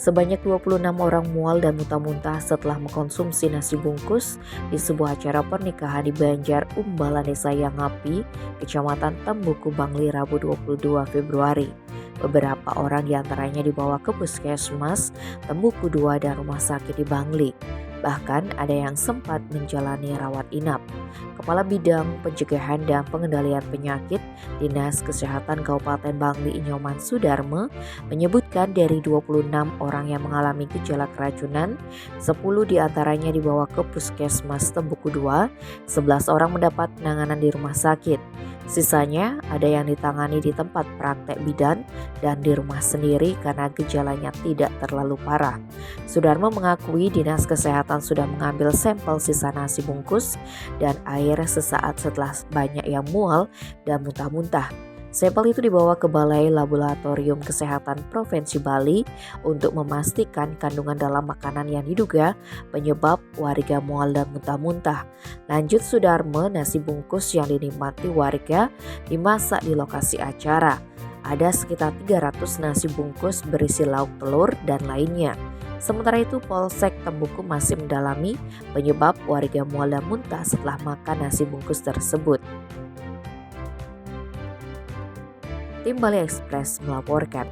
Sebanyak 26 orang mual dan muntah-muntah setelah mengkonsumsi nasi bungkus di sebuah acara pernikahan di Banjar Umbalan Desa Yangapi, Kecamatan Tembuku, Bangli, Rabu 22 Februari. Beberapa orang diantaranya dibawa ke puskesmas Tembuku II dan rumah sakit di Bangli. Bahkan ada yang sempat menjalani rawat inap. Kepala Bidang Pencegahan dan Pengendalian Penyakit Dinas Kesehatan Kabupaten Bangli Inyoman Sudarme menyebutkan dari 26 orang yang mengalami gejala keracunan, 10 diantaranya dibawa ke Puskesmas Tembuku II, 11 orang mendapat penanganan di rumah sakit. Sisanya ada yang ditangani di tempat praktek bidan dan di rumah sendiri karena gejalanya tidak terlalu parah. Sudarmo mengakui Dinas Kesehatan sudah mengambil sampel sisa nasi bungkus dan air sesaat setelah banyak yang mual dan muntah-muntah. Sampel itu dibawa ke Balai Laboratorium Kesehatan Provinsi Bali untuk memastikan kandungan dalam makanan yang diduga penyebab warga mual dan muntah-muntah. Lanjut Sudarme, nasi bungkus yang dinikmati warga dimasak di lokasi acara. Ada sekitar 300 nasi bungkus berisi lauk telur dan lainnya. Sementara itu Polsek Tembuku masih mendalami penyebab warga mual dan muntah setelah makan nasi bungkus tersebut. Tim Bali Express melaporkan.